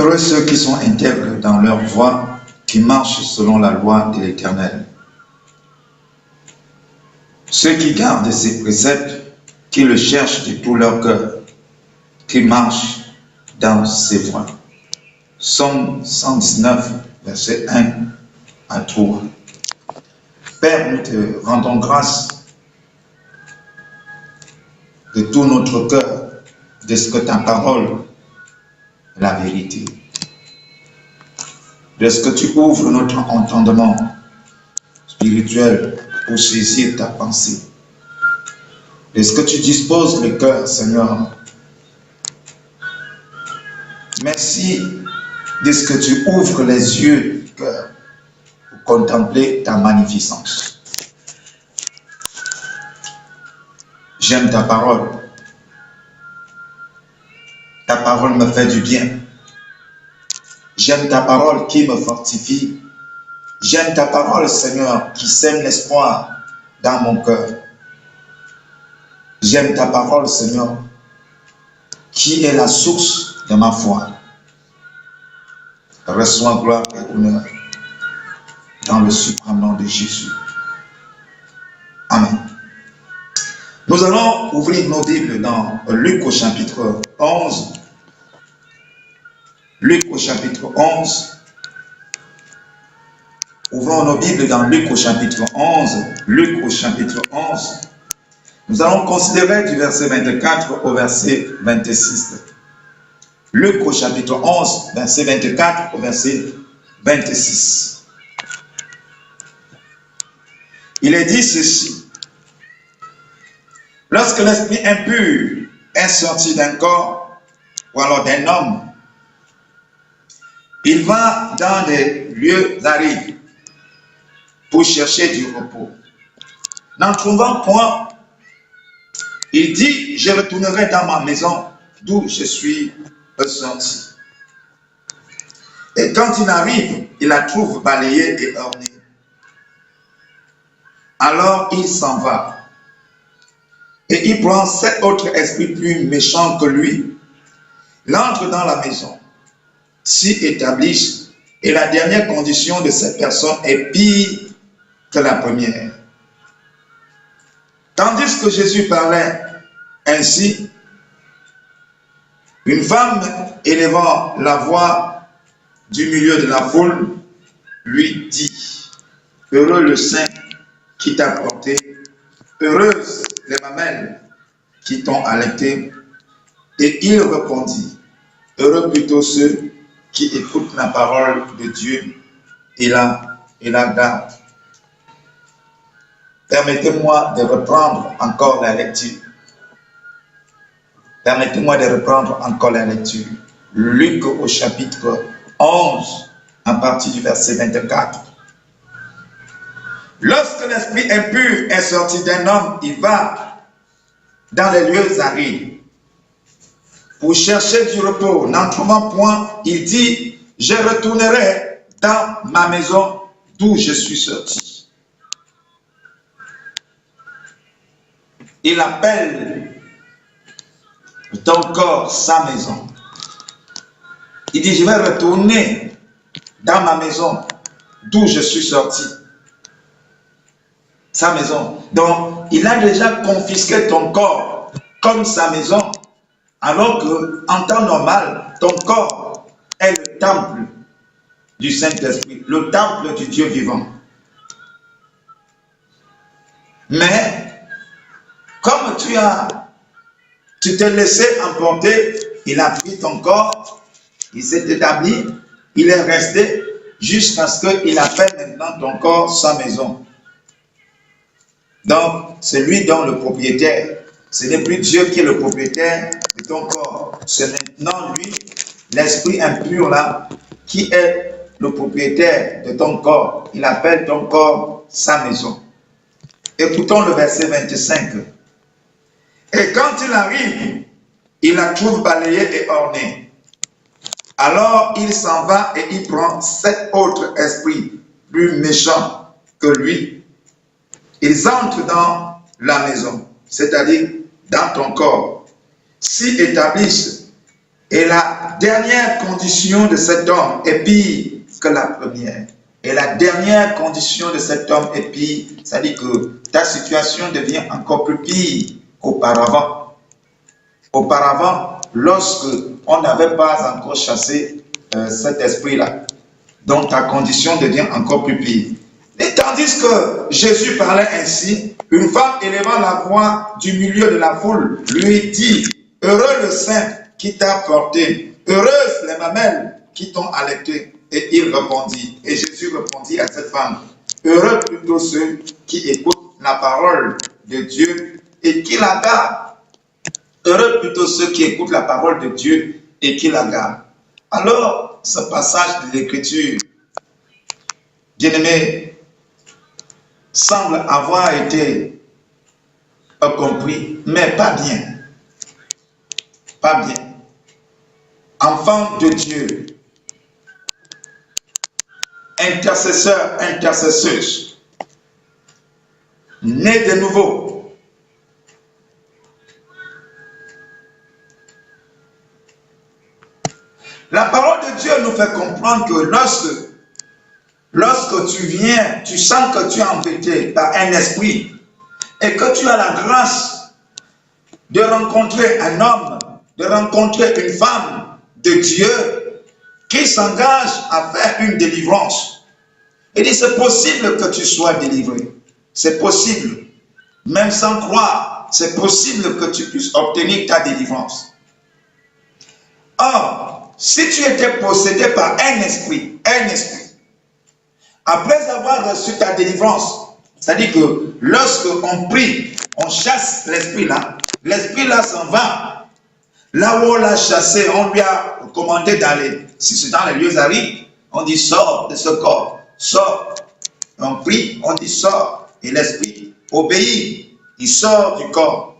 Heureux ceux qui sont intègres dans leur voie, qui marchent selon la loi de l'Éternel. Ceux qui gardent ses préceptes, qui le cherchent de tout leur cœur, qui marchent dans ses voies. Psaume 119, verset 1 à 3. Père, nous te rendons grâce de tout notre cœur, de ce que ta parole est la vérité. De ce que tu ouvres notre entendement spirituel pour saisir ta pensée. De ce que tu disposes le cœur, Seigneur. Merci de ce que tu ouvres les yeux du cœur pour contempler ta magnificence. J'aime ta parole. Ta parole me fait du bien. J'aime ta parole qui me fortifie. J'aime ta parole, Seigneur, qui sème l'espoir dans mon cœur. J'aime ta parole, Seigneur, qui est la source de ma foi. Reçois gloire et honneur dans le suprême nom de Jésus. Amen. Nous allons ouvrir nos Bibles dans Luc au chapitre 11. Luc au chapitre 11. Ouvrons nos Bibles dans Luc au chapitre 11. Luc au chapitre 11. Nous allons considérer du verset 24 au verset 26. Luc au chapitre 11, verset 24 au verset 26. Il est dit ceci. Lorsque l'esprit impur est sorti d'un corps, ou alors d'un homme, il va dans des lieux arides pour chercher du repos. N'en trouvant point, il dit, je retournerai dans ma maison d'où je suis sorti. Et quand il arrive, il la trouve balayée et ornée. Alors il s'en va. Et il prend 7 autres esprits plus méchants que lui. Il entre dans la maison, s'y établissent, et la dernière condition de cette personne est pire que la première. Tandis que Jésus parlait ainsi, une femme élevant la voix du milieu de la foule lui dit, heureux le sein qui t'a porté, heureuses les mamelles qui t'ont allaité. Et il répondit, heureux plutôt ceux qui écoutent la parole de Dieu et la gardent. Permettez-moi de reprendre encore la lecture. Permettez-moi de reprendre encore la lecture. Luc au chapitre 11, à partir du verset 24. Lorsque l'esprit impur est sorti d'un homme, il va dans les lieux arides pour chercher du repos. N'en trouvant point, il dit, je retournerai dans ma maison d'où je suis sorti. Il appelle ton corps sa maison. Il dit, je vais retourner dans ma maison d'où je suis sorti. Sa maison. Donc, il a déjà confisqué ton corps comme sa maison, alors que, en temps normal, ton corps est le temple du Saint-Esprit, le temple du Dieu vivant. Mais, comme tu t'es laissé emporter, il a pris ton corps, il s'est établi, il est resté jusqu'à ce qu'il appelle maintenant ton corps sa maison. Donc, c'est lui dont le propriétaire. Ce n'est plus Dieu qui est le propriétaire de ton corps. C'est maintenant lui, l'esprit impur là, qui est le propriétaire de ton corps. Il appelle ton corps sa maison. Écoutons le verset 25. Et quand il arrive, il la trouve balayée et ornée. Alors il s'en va et il prend 7 autres esprits plus méchants que lui. Ils entrent dans la maison, c'est-à-dire dans ton corps, s'y établissent, Et la dernière condition de cet homme est pire que la première. Et la dernière condition de cet homme est pire, c'est-à-dire que ta situation devient encore plus pire qu'auparavant. Auparavant, lorsque on n'avait pas encore chassé cet esprit-là, donc ta condition devient encore plus pire. Et tandis que Jésus parlait ainsi, une femme élevant la voix du milieu de la foule lui dit, « Heureux le sein qui t'a porté, heureuses les mamelles qui t'ont allaité. » Et il répondit, et Jésus répondit à cette femme, « Heureux plutôt ceux qui écoutent la parole de Dieu et qui la gardent. Heureux plutôt ceux qui écoutent la parole de Dieu et qui la gardent. » Alors, ce passage de l'Écriture, bien-aimé, semble avoir été compris, mais pas bien. Pas bien. Enfant de Dieu, intercesseur, intercesseuse, né de nouveau, la parole de Dieu nous fait comprendre que lorsque tu viens, tu sens que tu es embêté par un esprit et que tu as la grâce de rencontrer un homme, de rencontrer une femme de Dieu qui s'engage à faire une délivrance. Il dit, c'est possible que tu sois délivré. C'est possible. Même sans croire, c'est possible que tu puisses obtenir ta délivrance. Or, si tu étais possédé par un esprit, après avoir reçu ta délivrance, c'est-à-dire que lorsque on prie, on chasse l'esprit là s'en va. Là où on l'a chassé, on lui a commandé d'aller. Si c'est dans les lieux arides, on dit sors de ce corps, sors. On prie, on dit sors. Et l'esprit obéit. Il sort du corps.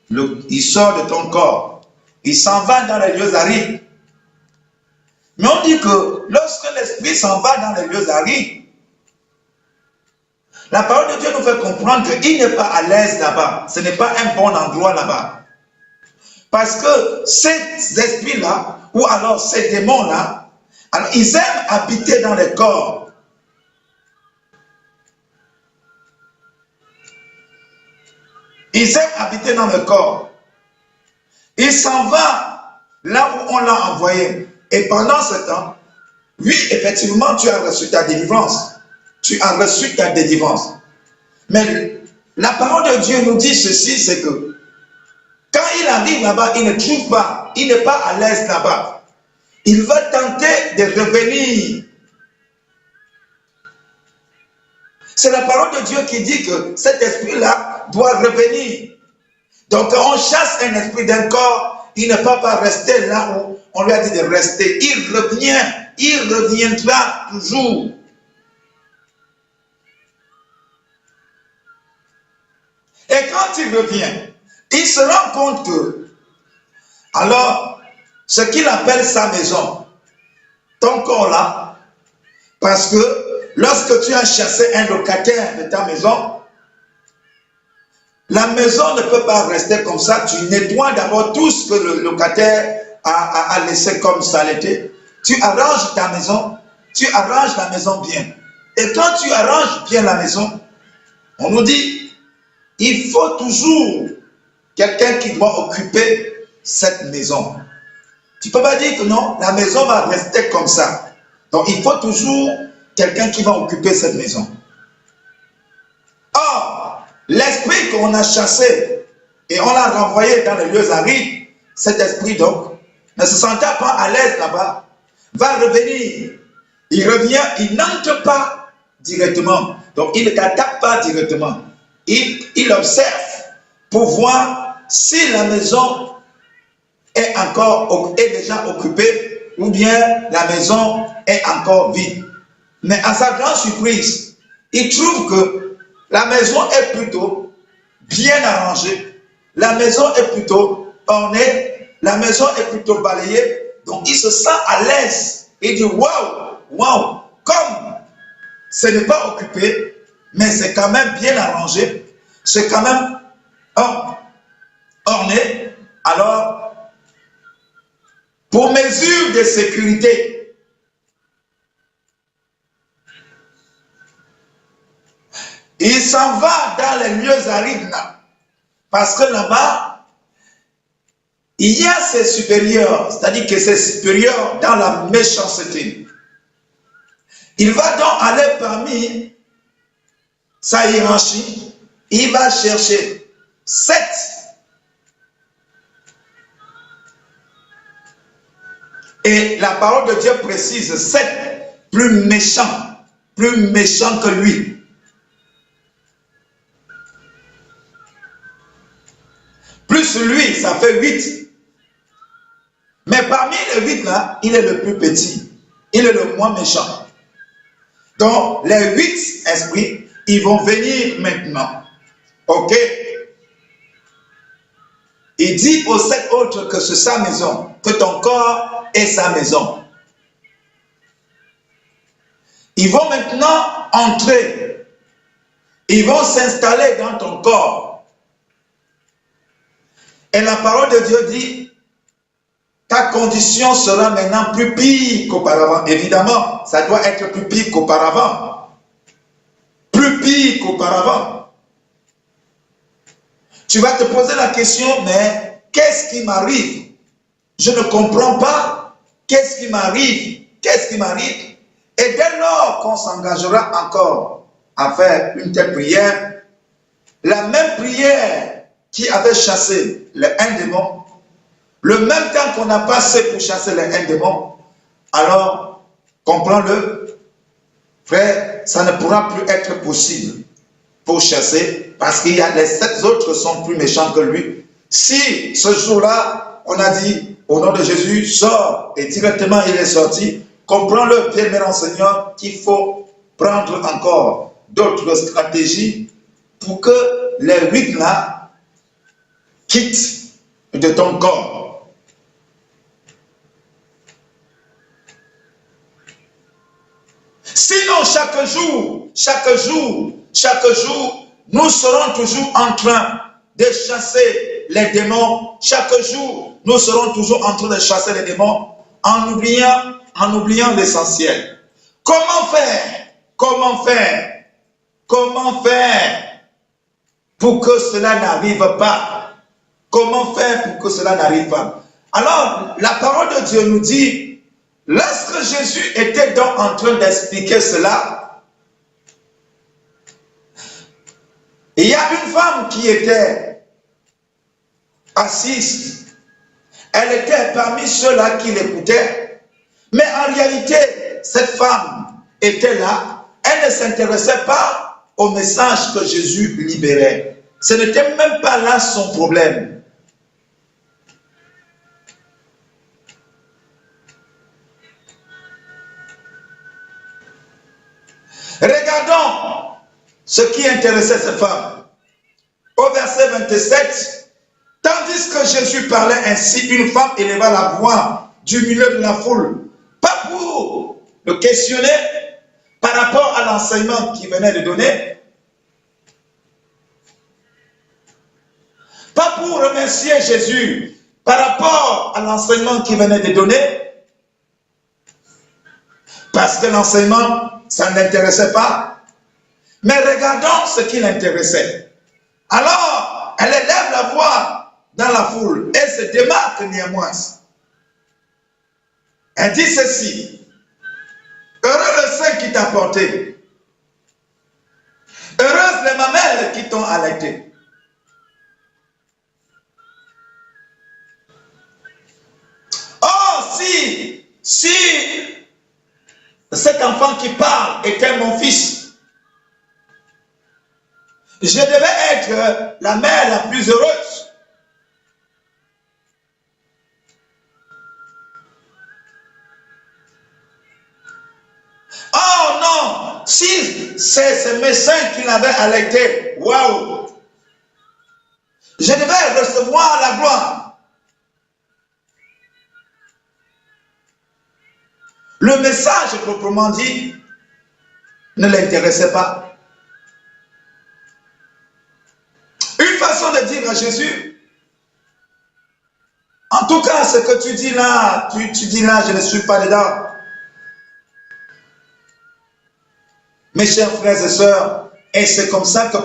Il sort de ton corps. Il s'en va dans les lieux arides. Mais on dit que lorsque l'esprit s'en va dans les lieux arides, la parole de Dieu nous fait comprendre qu'il n'est pas à l'aise là-bas. Ce n'est pas un bon endroit là-bas. Parce que ces esprits-là, ou alors ces démons-là, alors ils aiment habiter dans les corps. Ils aiment habiter dans le corps. Il s'en va là où on l'a envoyé. Et pendant ce temps, oui, effectivement, tu as reçu ta délivrance. Tu as reçu ta délivrance. Mais la parole de Dieu nous dit ceci, c'est que quand il arrive là-bas, il ne trouve pas, il n'est pas à l'aise là-bas. Il va tenter de revenir. C'est la parole de Dieu qui dit que cet esprit-là doit revenir. Donc quand on chasse un esprit d'un corps, il ne peut pas rester là où on lui a dit de rester. Il revient, il reviendra toujours. Et quand il revient, il se rend compte que, alors, ce qu'il appelle sa maison, ton corps là, parce que lorsque tu as chassé un locataire de ta maison, la maison ne peut pas rester comme ça. Tu nettoies d'abord tout ce que le locataire a laissé comme saleté. Tu arranges ta maison, tu arranges la maison bien. Et quand tu arranges bien la maison, on nous dit, il faut toujours quelqu'un qui doit occuper cette maison. Tu ne peux pas dire que non, la maison va rester comme ça. Donc il faut toujours quelqu'un qui va occuper cette maison. Or, l'esprit qu'on a chassé et on l'a renvoyé dans les lieux arides, cet esprit donc, ne se sentant pas à l'aise là-bas, va revenir. Il revient, il n'entre pas directement. Donc il ne t'attaque pas directement. Il observe pour voir si la maison est déjà occupée ou bien la maison est encore vide. Mais à sa grande surprise, il trouve que la maison est plutôt bien arrangée, la maison est plutôt ornée, la maison est plutôt balayée. Donc il se sent à l'aise. Il dit waouh, comme ce n'est pas occupé, mais c'est quand même bien arrangé, c'est quand même orné, alors mesures de sécurité. Il s'en va dans les lieux arides, parce que là-bas, il y a ses supérieurs, c'est-à-dire que ses supérieurs dans la méchanceté. Il va donc aller parmi sa hiérarchie, il va chercher 7. Et la parole de Dieu précise 7 plus méchants que lui. Plus lui, ça fait 8. Mais parmi les 8 là, il est le plus petit. Il est le moins méchant. Donc, les 8 esprits, ils vont venir maintenant. Ok? Il dit aux 7 autres que c'est sa maison, que ton corps est sa maison. Ils vont maintenant entrer. Ils vont s'installer dans ton corps. Et la parole de Dieu dit, ta condition sera maintenant plus pire qu'auparavant. Évidemment, ça doit être plus pire qu'auparavant. Plus pire qu'auparavant. Tu vas te poser la question, mais qu'est-ce qui m'arrive? Je ne comprends pas. Qu'est-ce qui m'arrive? Qu'est-ce qui m'arrive? Et dès lors qu'on s'engagera encore à faire une telle prière, la même prière qui avait chassé les un démon, le même temps qu'on a passé pour chasser les un démon, alors, comprends-le, frère, ça ne pourra plus être possible pour chasser, parce qu'il y a les 7 autres sont plus méchants que lui. Si ce jour-là, on a dit, au nom de Jésus, sors, et directement il est sorti, comprends-le, bien enseignant, qu'il faut prendre encore d'autres stratégies pour que les 8 là quittent de ton corps. Sinon, chaque jour, nous serons toujours en train de chasser les démons. Chaque jour, nous serons toujours en train de chasser les démons en oubliant l'essentiel. Comment faire pour que cela n'arrive pas? Comment faire pour que cela n'arrive pas? Alors, la parole de Dieu nous dit, lorsque Jésus était donc en train d'expliquer cela, il y a une femme qui était assise. Elle était parmi ceux-là qui l'écoutaient. Mais en réalité, cette femme était là. Elle ne s'intéressait pas au message que Jésus libérait. Ce n'était même pas là son problème. Regardons ce qui intéressait cette femme. Au verset 27, tandis que Jésus parlait ainsi, une femme éleva la voix du milieu de la foule, pas pour le questionner par rapport à l'enseignement qu'il venait de donner, pas pour remercier Jésus par rapport à l'enseignement qu'il venait de donner, parce que l'enseignement, ça ne l'intéressait pas. Mais regardons ce qui l'intéressait. Alors, elle élève la voix dans la foule et se démarque néanmoins. Elle dit ceci: heureux le sein qui t'a porté, heureuses les mamelles qui t'ont allaité. Oh, si cet enfant qui parle était mon fils, je devais être la mère la plus heureuse. Oh non, si c'est ce médecin qui l'avait allaité, waouh, je devais recevoir la gloire. Le message proprement dit ne l'intéressait pas. Une façon de dire à Jésus, en tout cas, ce que tu dis là, tu dis là, je ne suis pas dedans. Mes chers frères et sœurs, et c'est comme ça que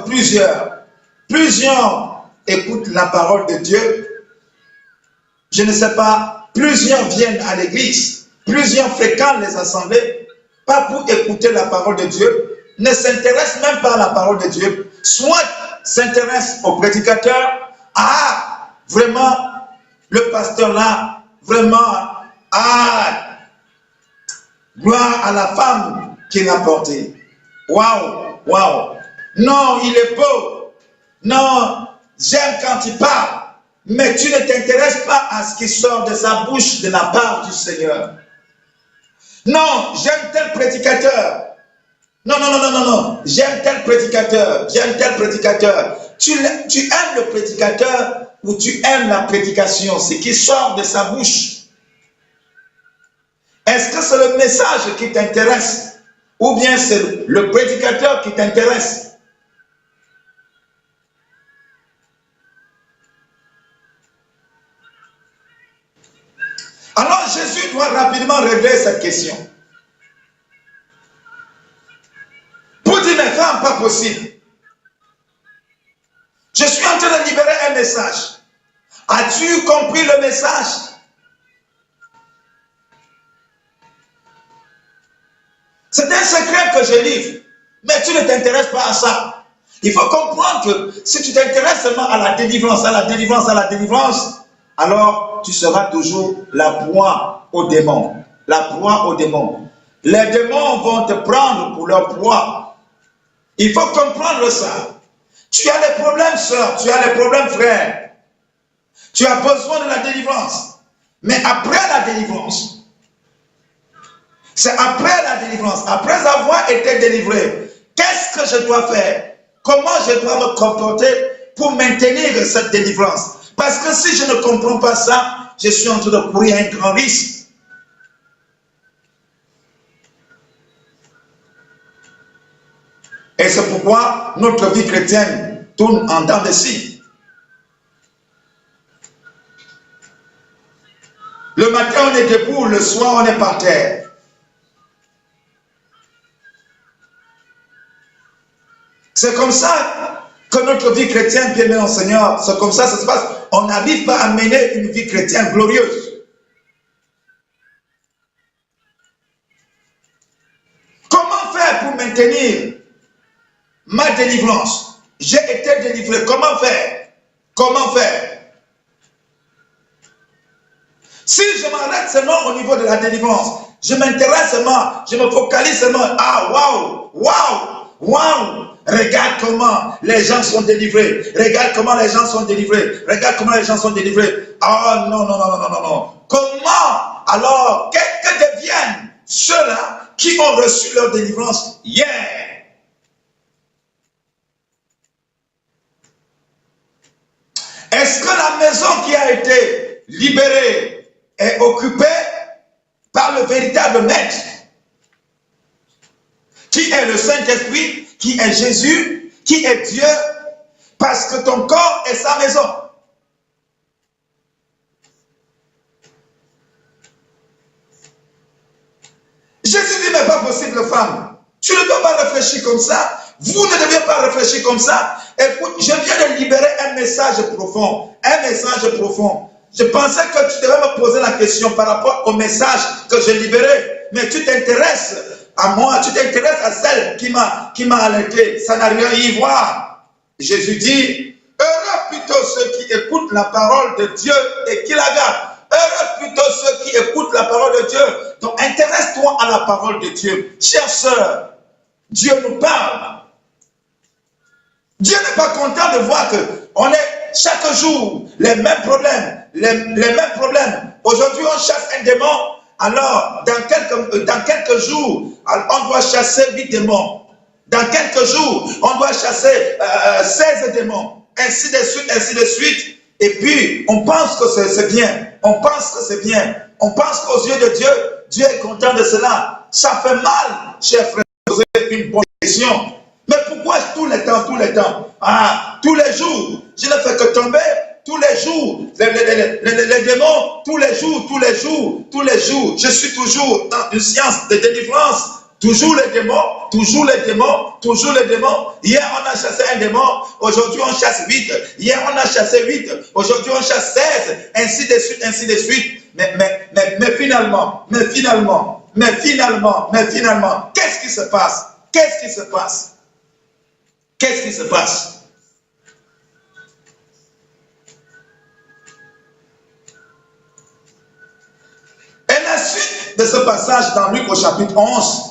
plusieurs écoutent la parole de Dieu. Je ne sais pas, plusieurs viennent à l'église, plusieurs fréquentent les assemblées, pas pour écouter la parole de Dieu, ne s'intéressent même pas à la parole de Dieu, soit s'intéressent au prédicateur, vraiment, le pasteur là, vraiment, gloire à la femme qu'il a portée. Waouh, waouh. Non, il est beau. Non, j'aime quand il parle. Mais tu ne t'intéresses pas à ce qui sort de sa bouche de la part du Seigneur. Non, j'aime tel prédicateur. Non, non, non, non, non, non. J'aime tel prédicateur. J'aime tel prédicateur. Tu aimes le prédicateur ou tu aimes la prédication, ce qui sort de sa bouche. Est-ce que c'est le message qui t'intéresse? Ou bien c'est le prédicateur qui t'intéresse? Alors Jésus doit rapidement régler cette question. Pour dire, mes femmes, pas possible. Je suis en train de libérer un message. As-tu compris le message? C'est un secret que je livre, mais tu ne t'intéresses pas à ça. Il faut comprendre que si tu t'intéresses seulement à la délivrance, alors tu seras toujours la proie aux démons. La proie aux démons. Les démons vont te prendre pour leur proie. Il faut comprendre ça. Tu as des problèmes, sœur, tu as des problèmes, frère. Tu as besoin de la délivrance. Mais après la délivrance, c'est après la délivrance, après avoir été délivré, qu'est-ce que je dois faire? Comment je dois me comporter pour maintenir cette délivrance? Parce que si je ne comprends pas ça, je suis en train de courir un grand risque. Et c'est pourquoi notre vie chrétienne tourne en dents de scie. Le matin, on est debout, le soir, on est par terre. C'est comme ça que notre vie chrétienne, bien aimé Seigneur, c'est comme ça que ça se passe. On n'arrive pas à mener une vie chrétienne glorieuse. Comment faire pour maintenir ma délivrance? J'ai été délivré. Comment faire? Comment faire? Si je m'arrête seulement au niveau de la délivrance, je m'intéresse seulement, je me focalise seulement, waouh, waouh, waouh. Regarde comment les gens sont délivrés. Regarde comment les gens sont délivrés. Regarde comment les gens sont délivrés. Ah non, non, non, non, non, non, non. Comment alors, que deviennent ceux-là qui ont reçu leur délivrance hier? Est-ce que la maison qui a été libérée est occupée par le véritable maître, qui est le Saint-Esprit, qui est Jésus, qui est Dieu, parce que ton corps est sa maison. Jésus dit, mais pas possible, femme. Tu ne dois pas réfléchir comme ça. Vous ne devez pas réfléchir comme ça. Écoute, je viens de libérer un message profond. Un message profond. Je pensais que tu devais me poser la question par rapport au message que j'ai libéré. Mais tu t'intéresses à moi, tu t'intéresses à celle qui m'a alerté. Ça n'a rien à y voir. Jésus dit, heureux plutôt ceux qui écoutent la parole de Dieu et qui la gardent. Heureux plutôt ceux qui écoutent la parole de Dieu. Donc intéresse-toi à la parole de Dieu. Chère sœur, Dieu nous parle. Dieu n'est pas content de voir qu'on est chaque jour les mêmes problèmes. Les mêmes problèmes. Aujourd'hui, on chasse un démon. Alors, dans quelques jours, on doit chasser 8 démons. Dans quelques jours, on doit chasser 16 démons. Ainsi de suite, ainsi de suite. Et puis, on pense que c'est bien. On pense que c'est bien. On pense qu'aux yeux de Dieu, Dieu est content de cela. Ça fait mal, chers frères, de poser une bonne question. Mais pourquoi tous les temps, tous les jours, je ne fais que tomber, tous tous les jours. Les démons, tous les jours. Je suis toujours dans une science de délivrance. Toujours les démons. Hier, on a chassé un démon. Aujourd'hui, on chasse 8. Hier, on a chassé 8. Aujourd'hui, on chasse 16. Ainsi de suite. Mais finalement, qu'est-ce qui se passe? Et la suite de ce passage dans Luc au chapitre 11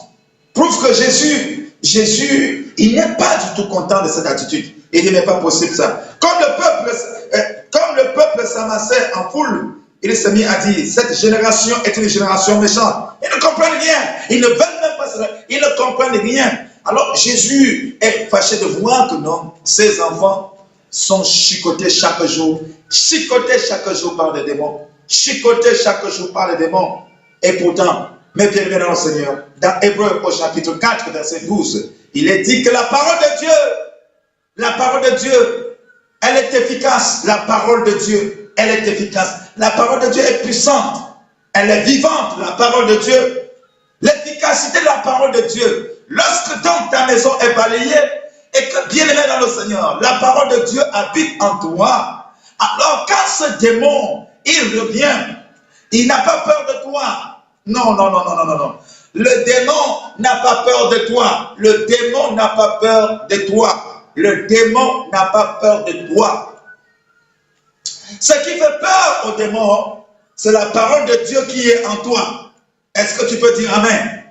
prouve que Jésus, il n'est pas du tout content de cette attitude. Il dit, n'est pas possible ça. Comme le peuple s'amassait en foule, il s'est mis à dire, cette génération est une génération méchante. Ils ne comprennent rien. Ils ne veulent même pas cela. Ils ne comprennent rien. Alors Jésus est fâché de voir que non, ses enfants sont chicotés chaque jour par des démons. Et pourtant, mes bien-aimés dans le Seigneur, dans Hébreux au chapitre 4, verset 12, il est dit que la parole de Dieu, elle est efficace. La parole de Dieu, elle est efficace. La parole de Dieu est puissante. Elle est vivante, la parole de Dieu. L'efficacité de la parole de Dieu. Lorsque donc ta maison est balayée et que bien-aimé dans le Seigneur, la parole de Dieu habite en toi, alors quand ce démon, il revient, il n'a pas peur de toi. Non. Le démon n'a pas peur de toi. Le démon n'a pas peur de toi. Ce qui fait peur au démon, c'est la parole de Dieu qui est en toi. Est-ce que tu peux dire Amen?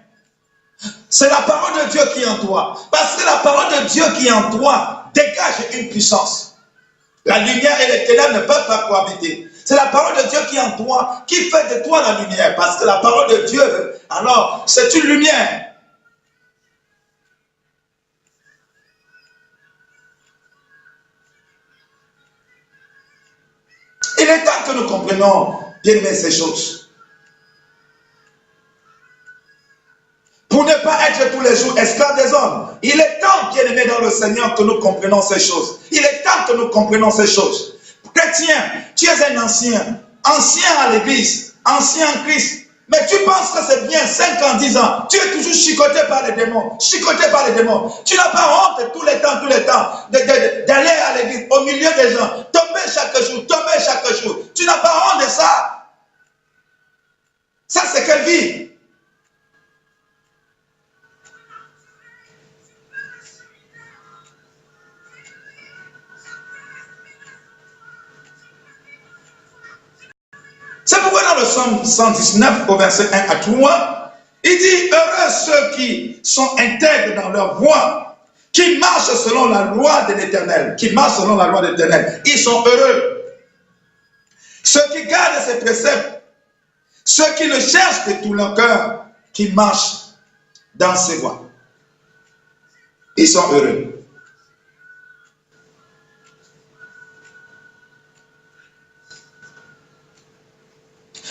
C'est la parole de Dieu qui est en toi. Parce que la parole de Dieu qui est en toi dégage une puissance. La lumière et les ténèbres ne peuvent pas cohabiter. C'est la parole de Dieu qui est en toi, qui fait de toi la lumière. Parce que la parole de Dieu, alors, c'est une lumière. Il est temps que nous comprenions bien ces choses. Pour ne pas être tous les jours esclaves des hommes. Il est temps, bien aimé dans le Seigneur, que nous comprenions ces choses. Il est temps que nous comprenions ces choses. Chrétien, tu es un ancien à l'église, ancien en Christ. Mais tu penses que c'est bien, 5 ans, 10 ans, tu es toujours chicoté par les démons. Tu n'as pas honte tous les temps, d'aller à l'église, au milieu des gens, tomber chaque jour. Tu n'as pas honte de ça. Ça, c'est quelle vie? C'est pourquoi dans le Psaume 119, au verset 1 à 3, il dit, heureux ceux qui sont intègres dans leur voie, qui marchent selon la loi de l'Éternel, ils sont heureux. Ceux qui gardent ses préceptes, ceux qui le cherchent de tout leur cœur, qui marchent dans ses voies, ils sont heureux.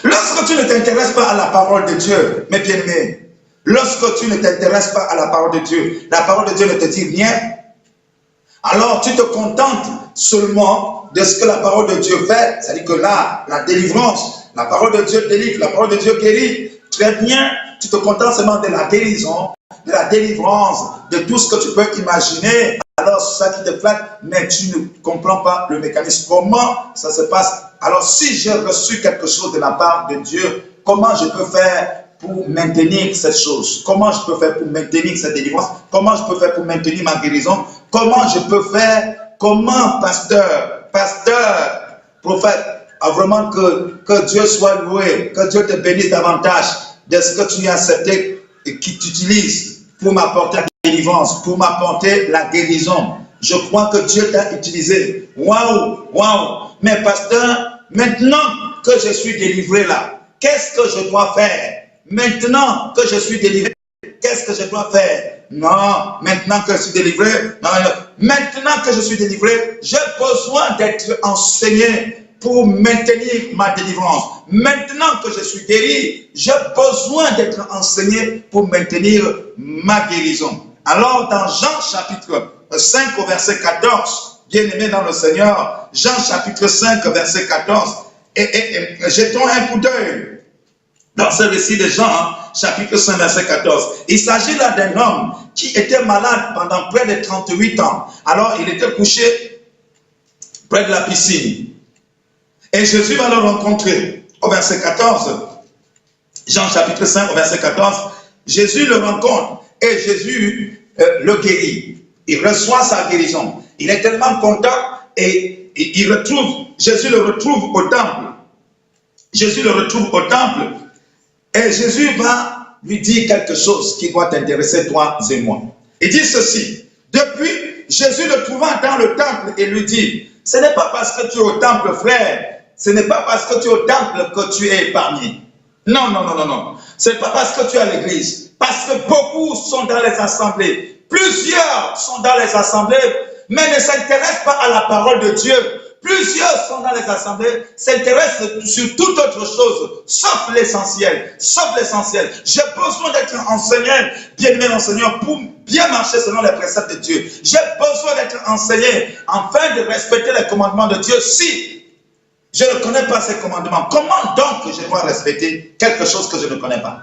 Lorsque tu ne t'intéresses pas à la parole de Dieu, mes bien-aimés, lorsque tu ne t'intéresses pas à la parole de Dieu, la parole de Dieu ne te dit rien, alors tu te contentes seulement de ce que la parole de Dieu fait, c'est-à-dire que là, la délivrance, la parole de Dieu délivre, la parole de Dieu guérit, très bien, tu te contentes seulement de la guérison, de la délivrance, de tout ce que tu peux imaginer, alors c'est ça qui te flatte, mais tu ne comprends pas le mécanisme, comment ça se passe. Alors si j'ai reçu quelque chose de la part de Dieu, comment je peux faire pour maintenir cette chose? Comment je peux faire pour maintenir cette délivrance? Comment je peux faire pour maintenir ma guérison? Comment je peux faire? Comment, pasteur, prophète, vraiment que Dieu soit loué, que Dieu te bénisse davantage de ce que tu as accepté et qui t'utilise pour m'apporter la délivrance, pour m'apporter la guérison. Je crois que Dieu t'a utilisé. Waouh. Mais pasteur, maintenant que je suis délivré là, qu'est-ce que je dois faire? Maintenant que je suis délivré, qu'est-ce que je dois faire? Non, maintenant que je suis délivré, maintenant que je suis délivré, j'ai besoin d'être enseigné pour maintenir ma délivrance. Maintenant que je suis guéri, j'ai besoin d'être enseigné pour maintenir ma guérison. Alors, dans Jean chapitre 5 au verset 14, bien-aimés dans le Seigneur, Jean chapitre 5, verset 14, et jetons un coup d'œil dans ce récit de Jean, chapitre 5, verset 14. Il s'agit là d'un homme qui était malade pendant près de 38 ans. Alors, il était couché près de la piscine. Et Jésus va le rencontrer. Au verset 14, Jean chapitre 5, au verset 14, Jésus le rencontre et Jésus le guérit. Il reçoit sa guérison. Il est tellement content et Jésus le retrouve au temple. Jésus le retrouve au temple et Jésus va lui dire quelque chose qui doit t'intéresser toi et moi. Il dit ceci. Depuis, Jésus le trouva dans le temple et lui dit, ce n'est pas parce que tu es au temple, frère, ce n'est pas parce que tu es au temple que tu es épargné. Non, non, non, non, non. Ce n'est pas parce que tu es à l'église. Parce que beaucoup sont dans les assemblées. Plusieurs sont dans les assemblées, mais ne s'intéressent pas à la parole de Dieu. Plusieurs sont dans les assemblées, s'intéressent sur toute autre chose, sauf l'essentiel. Sauf l'essentiel. J'ai besoin d'être enseigné, bien-aimé enseignant, pour bien marcher selon les préceptes de Dieu. J'ai besoin d'être enseigné afin de respecter les commandements de Dieu. Si je ne connais pas ces commandements, comment donc je dois respecter quelque chose que je ne connais pas?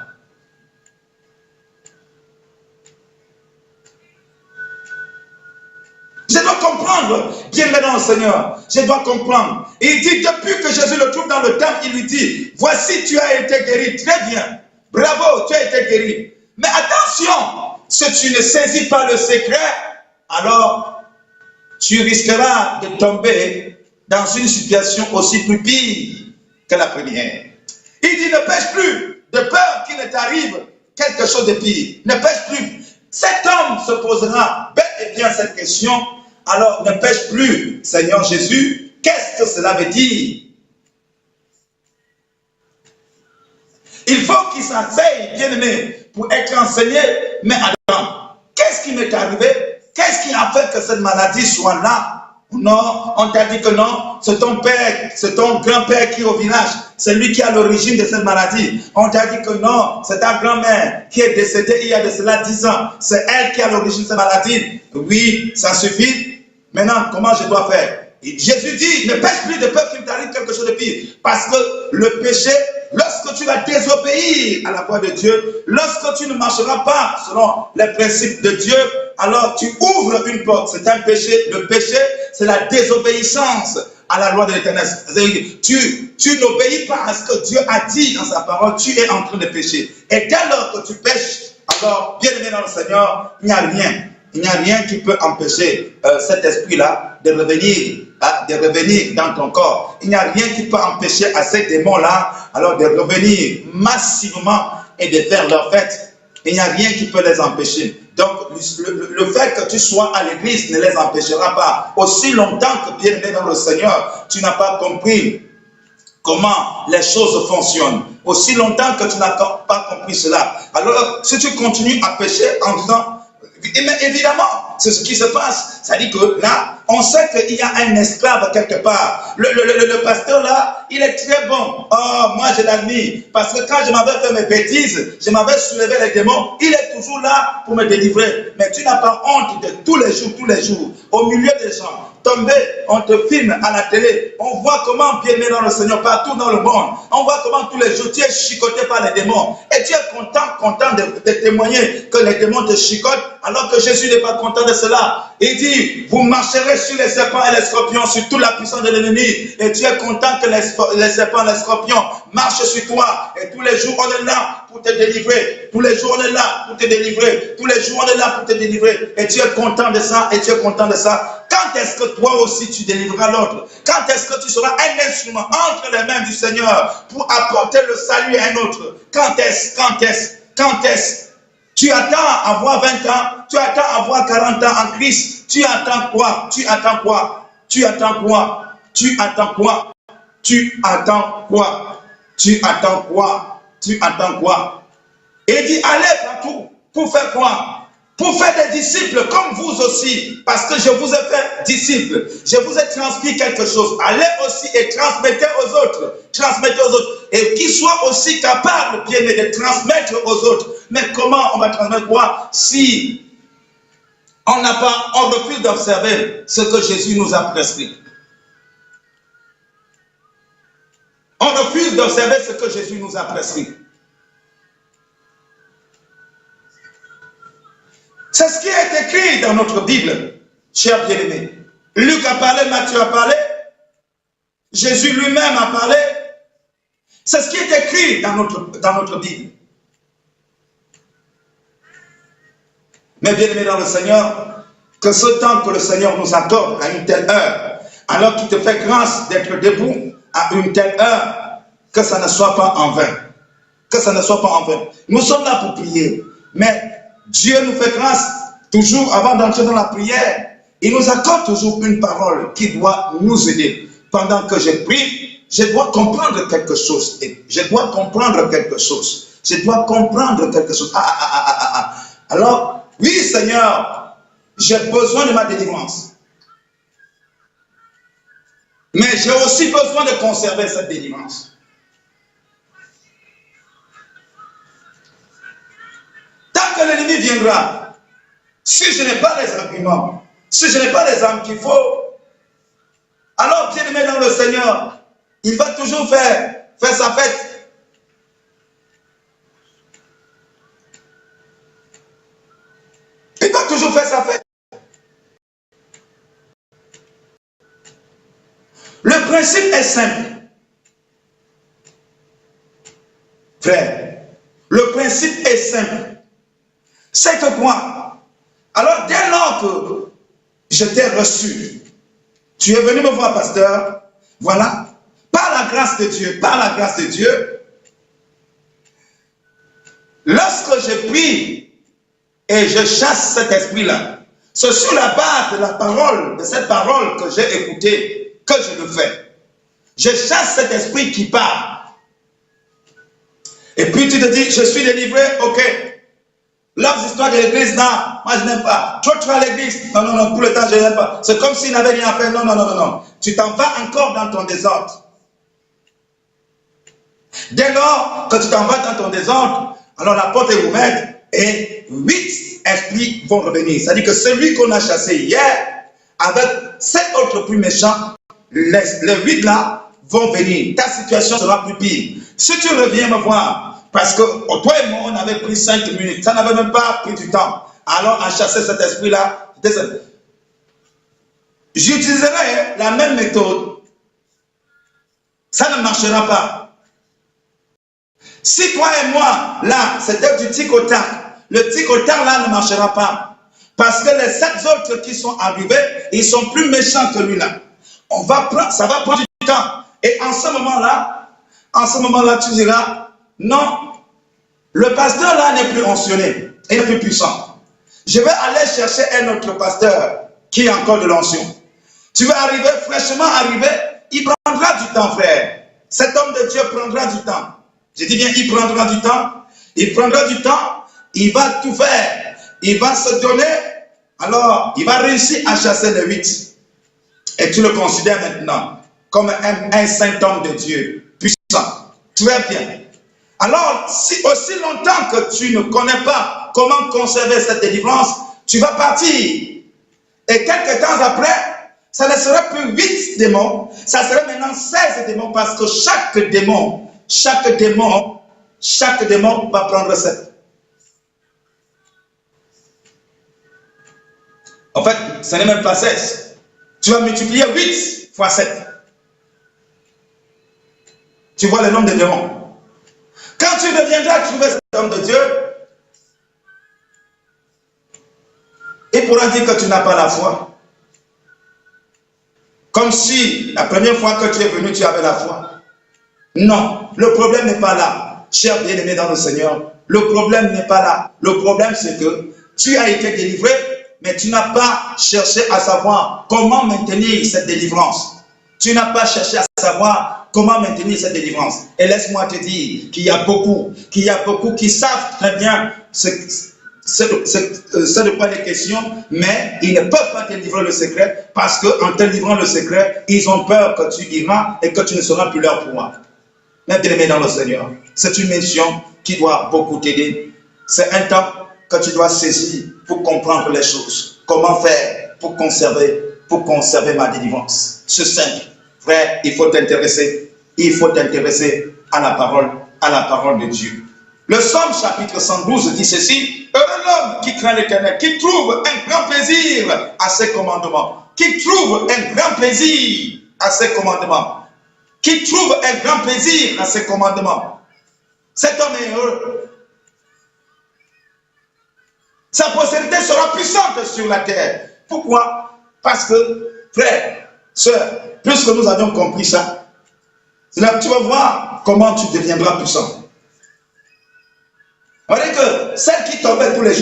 Je dois comprendre, bien-aimé dans le Seigneur, je dois comprendre. Il dit, depuis que Jésus le trouve dans le temple, il lui dit, voici tu as été guéri, très bien, bravo, tu as été guéri. Mais attention, si tu ne saisis pas le secret, alors tu risqueras de tomber dans une situation aussi plus pire que la première. Il dit, ne pêche plus, de peur qu'il ne t'arrive quelque chose de pire. Ne pêche plus. Cet homme se posera bel et bien cette question. Alors, ne pêche plus, Seigneur Jésus. Qu'est-ce que cela veut dire? Il faut qu'il s'enseigne, bien-aimé, pour être enseigné. Mais attends, qu'est-ce qui m'est arrivé? Qu'est-ce qui a fait que cette maladie soit là? Non, on t'a dit que non, c'est ton père, c'est ton grand-père qui est au village, c'est lui qui a l'origine de cette maladie. On t'a dit que non, c'est ta grand-mère qui est décédée il y a de cela 10 ans, c'est elle qui a l'origine de cette maladie. Oui, ça suffit. Maintenant, comment je dois faire? Et Jésus dit, ne pêche plus de peur qu'il t'arrive quelque chose de pire. Parce que le péché, lorsque tu vas désobéir à la voix de Dieu, lorsque tu ne marcheras pas selon les principes de Dieu, alors tu ouvres une porte. C'est un péché. Le péché, c'est la désobéissance à la loi de l'Éternel. Tu n'obéis pas à ce que Dieu a dit dans sa parole. Tu es en train de pécher. Et dès lors que tu pêches, alors, bien aimé dans le Seigneur, il n'y a rien. Il n'y a rien qui peut empêcher cet esprit-là de revenir dans ton corps. Il n'y a rien qui peut empêcher à ces démons-là alors de revenir massivement et de faire leur fête. Il n'y a rien qui peut les empêcher. Donc, le fait que tu sois à l'église ne les empêchera pas. Aussi longtemps que, bien aimé dans le Seigneur, tu n'as pas compris comment les choses fonctionnent. Aussi longtemps que tu n'as pas compris cela. Alors, si tu continues à pécher en disant, mais évidemment, c'est ce qui se passe. Ça dit que là, on sait qu'il y a un esclave quelque part. Le pasteur là, il est très bon. Oh, moi je l'admire. Parce que quand je m'avais fait mes bêtises, je m'avais soulevé les démons, il est toujours là pour me délivrer. Mais tu n'as pas honte de tous les jours, au milieu des gens. Tomber, on te filme à la télé. On voit comment bien aimer dans le Seigneur partout dans le monde. On voit comment tous les jours tu es chicoté par les démons. Et tu es content de témoigner que les démons te chicotent, alors que Jésus n'est pas content de cela. Il dit, vous marcherez sur les serpents et les scorpions, sur toute la puissance de l'ennemi. Et tu es content que les serpents et les scorpions marchent sur toi. Et tous les jours, on est là pour te délivrer. Tous les jours, on est là pour te délivrer. Tous les jours, on est là pour te délivrer. Et tu es content de ça, et tu es content de ça. Quand est-ce que toi aussi tu délivreras l'autre? Quand est-ce que tu seras un instrument entre les mains du Seigneur pour apporter le salut à un autre? Quand est-ce? Tu attends avoir 20 ans, tu attends avoir 40 ans en Christ. Tu attends quoi? Tu attends quoi? Tu attends quoi? Tu attends quoi? Tu attends quoi? Tu attends quoi? Tu attends quoi? Et il dit, allez partout. Pour faire quoi? Pour faire des disciples comme vous aussi. Parce que je vous ai fait disciples. Je vous ai transmis quelque chose. Allez aussi et transmettez aux autres. Transmettez aux autres. Et qu'ils soient aussi capables, bien, de transmettre aux autres. Mais comment on va transmettre quoi? Si on refuse d'observer ce que Jésus nous a prescrit. On refuse d'observer ce que Jésus nous a prescrit. C'est ce qui est écrit dans notre Bible, chers bien-aimés. Luc a parlé, Matthieu a parlé, Jésus lui-même a parlé. C'est ce qui est écrit dans notre Bible. Mais bien-aimés dans le Seigneur, que ce temps que le Seigneur nous accorde à une telle heure, alors qu'il te fait grâce d'être debout à une telle heure, que ça ne soit pas en vain. Que ça ne soit pas en vain. Nous sommes là pour prier, mais Dieu nous fait grâce toujours avant d'entrer dans la prière. Il nous accorde toujours une parole qui doit nous aider. Pendant que je prie, je dois comprendre quelque chose. Je dois comprendre quelque chose. Je dois comprendre quelque chose. Alors, oui Seigneur, j'ai besoin de ma délivrance. Mais j'ai aussi besoin de conserver cette délivrance. Tant que l'ennemi viendra, si je n'ai pas les arguments, si je n'ai pas les armes qu'il faut, alors bien-aimé dans le Seigneur, il va toujours faire sa fête. Il va toujours faire sa fête. Le principe est simple. Frère, le principe est simple. C'est que quoi? Alors, dès lors que je t'ai reçu, tu es venu me voir, pasteur, voilà, par la grâce de Dieu, lorsque je prie et je chasse cet esprit-là, c'est sur la base de la parole, de cette parole que j'ai écoutée, que je le fais. Je chasse cet esprit qui parle. Et puis tu te dis, je suis délivré, ok. Leurs histoires de l'église, non, moi je n'aime pas. Toi, tu vas à l'église, non, tout le temps je n'aime pas. C'est comme s'il n'avait rien à faire, non. Tu t'en vas encore dans ton désordre. Dès lors que tu t'en vas dans ton désordre, alors la porte est ouverte et 8 esprits vont revenir. C'est-à-dire que celui qu'on a chassé hier, avec 7 autres plus méchants, les 8 là vont venir. Ta situation sera plus pire. Si tu reviens me voir, parce que toi et moi, on avait pris 5 minutes, ça n'avait même pas pris du temps. Alors, à chasser cet esprit-là, j'utiliserai la même méthode. Ça ne marchera pas. Si toi et moi, là, c'était du tic au tac, le tic au tac là ne marchera pas. Parce que les 7 autres qui sont arrivés, ils sont plus méchants que lui-là. Ça va prendre du temps. Et en ce moment-là, tu diras, non, le pasteur là n'est plus oncionné, il n'est plus puissant. Je vais aller chercher un autre pasteur qui a encore de l'onction. Tu vas arriver, fraîchement arrivé, il prendra du temps, frère. Cet homme de Dieu prendra du temps. Je dis bien, il prendra du temps. Il prendra du temps, il va tout faire. Il va se donner, alors il va réussir à chasser les 8. Et tu le considères maintenant comme un saint homme de Dieu, puissant. Très bien. Alors, si aussi longtemps que tu ne connais pas comment conserver cette délivrance, tu vas partir. Et quelques temps après, ça ne sera plus 8 démons, ça sera maintenant 16 démons, parce que chaque démon va prendre 7. En fait, ce n'est même pas 16. Tu vas multiplier 8 fois 7. Tu vois le nombre de démons. Quand tu reviendras trouver cet homme de Dieu, il pourra dire que tu n'as pas la foi. Comme si la première fois que tu es venu, tu avais la foi. Non, le problème n'est pas là. Cher bien-aimé dans le Seigneur, le problème n'est pas là. Le problème, c'est que tu as été délivré, mais tu n'as pas cherché à savoir comment maintenir cette délivrance. Tu n'as pas cherché à savoir comment maintenir cette délivrance. Et laisse-moi te dire qu'il y a beaucoup qui savent très bien c'est de quoi les questions, mais ils ne peuvent pas te livrer le secret, parce qu'en te livrant le secret, ils ont peur que tu iras et que tu ne seras plus leur pouvoir. Mais bien aimé dans le Seigneur, c'est une mission qui doit beaucoup t'aider. C'est un temps que tu dois saisir pour comprendre les choses. Comment faire pour conserver ma délivrance? C'est simple. Frère, il faut t'intéresser. Il faut t'intéresser à la parole de Dieu. Le Psaume chapitre 112 dit ceci: heureux l'homme qui craint l'Éternel, qui trouve un grand plaisir à ses commandements, qui trouve un grand plaisir à ses commandements, qui trouve un grand plaisir à ses commandements. Cet homme est heureux. Sa postérité sera puissante sur la terre. Pourquoi? Parce que, frère, sœur, puisque nous avions compris ça, là, tu vas voir comment tu deviendras puissant. On dit que celle qui tombait tous les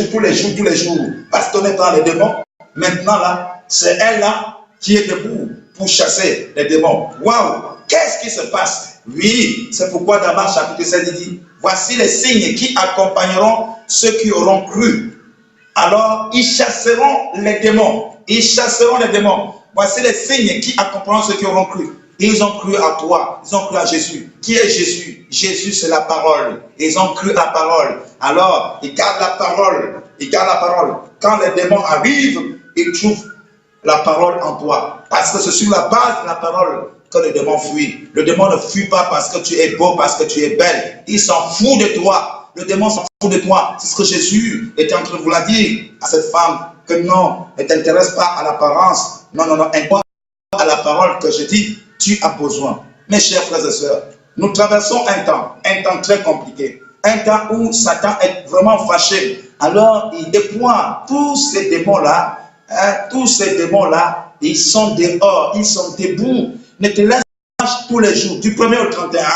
jours, bastonnée par les démons, maintenant là, c'est elle là qui est debout pour chasser les démons. Waouh! Qu'est-ce qui se passe? Oui, c'est pourquoi dans Marc chapitre 16, il dit: voici les signes qui accompagneront ceux qui auront cru. Alors, ils chasseront les démons. Ils chasseront les démons. Voici les signes qui accompagneront ceux qui auront cru. Ils ont cru à toi, ils ont cru à Jésus. Qui est Jésus? Jésus, c'est la parole. Ils ont cru à la parole. Alors, ils gardent la parole. Ils gardent la parole. Quand les démons arrivent, ils trouvent la parole en toi. Parce que c'est sur la base de la parole que le démon fuit. Le démon ne fuit pas parce que tu es beau, parce que tu es belle. Il s'en fout de toi. Le démon s'en fout de toi. C'est ce que Jésus était en train de vous la dire à cette femme. Que non, ne t'intéresse pas à l'apparence. Non, à la parole que je dis, tu as besoin. Mes chers frères et sœurs, nous traversons un temps très compliqué. Un temps où Satan est vraiment fâché. Alors, il déploie tous ces démons-là. Tous ces démons-là, ils sont dehors, ils sont debout. Ne te laisse pas tous les jours, du 1er au 31,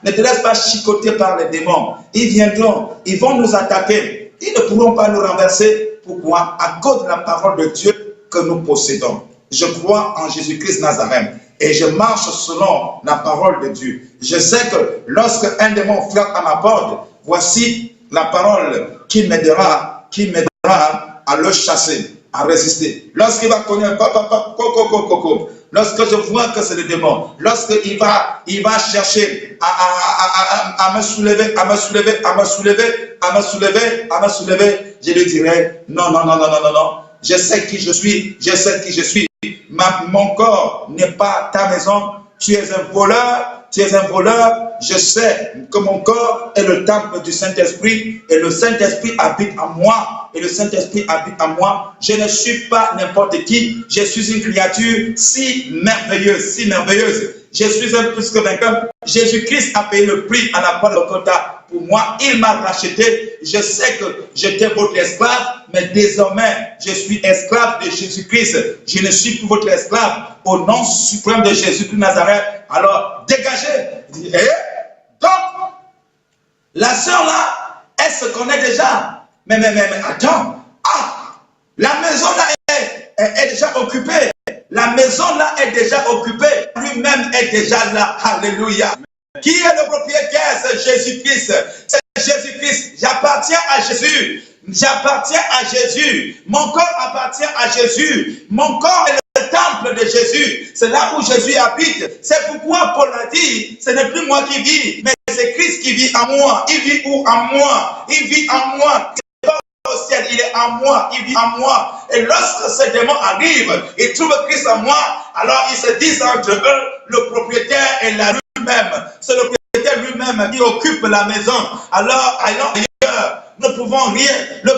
ne te laisse pas chicoter par les démons. Ils viendront, ils vont nous attaquer. Ils ne pourront pas nous renverser. Pourquoi? À cause de la parole de Dieu que nous possédons. Je crois en Jésus-Christ Nazareth et je marche selon la parole de Dieu. Je sais que lorsque un démon frappe à ma porte, voici la parole qui m'aidera à le chasser, à résister. Lorsqu'il va connaître, lorsque je vois que c'est le démon, lorsqu'il va chercher à me soulever, je lui dirai non. Je sais qui je suis, mon corps n'est pas ta maison, tu es un voleur, je sais que mon corps est le temple du Saint-Esprit et le Saint-Esprit habite en moi. Je ne suis pas n'importe qui, je suis une créature si merveilleuse. Je suis un plus que vainqueur. Jésus-Christ a payé le prix à la croix de Golgotha. Pour moi, il m'a racheté. Je sais que j'étais votre esclave, mais désormais, je suis esclave de Jésus-Christ. Je ne suis plus votre esclave. Au nom suprême de Jésus-Christ de Nazareth. Alors, dégagez. Donc, la sœur là, elle se connaît déjà. Mais attends. La maison là est déjà occupée. La maison là est déjà occupée. Lui-même est déjà là. Alléluia. Qui est le propriétaire? C'est Jésus-Christ. C'est Jésus-Christ. J'appartiens à Jésus. Mon corps appartient à Jésus. Mon corps est le temple de Jésus. C'est là où Jésus habite. C'est pourquoi Paul a dit, ce n'est plus moi qui vis, mais c'est Christ qui vit en moi. Il vit où? En moi. Il vit en moi. Au ciel, il est en moi, il vit en moi. Et lorsque ces démons arrivent, ils trouvent Christ en moi, alors ils se disent entre eux, le propriétaire est là lui-même. C'est le propriétaire lui-même qui occupe la maison. Alors, allons ailleurs, ne pouvons rien. Le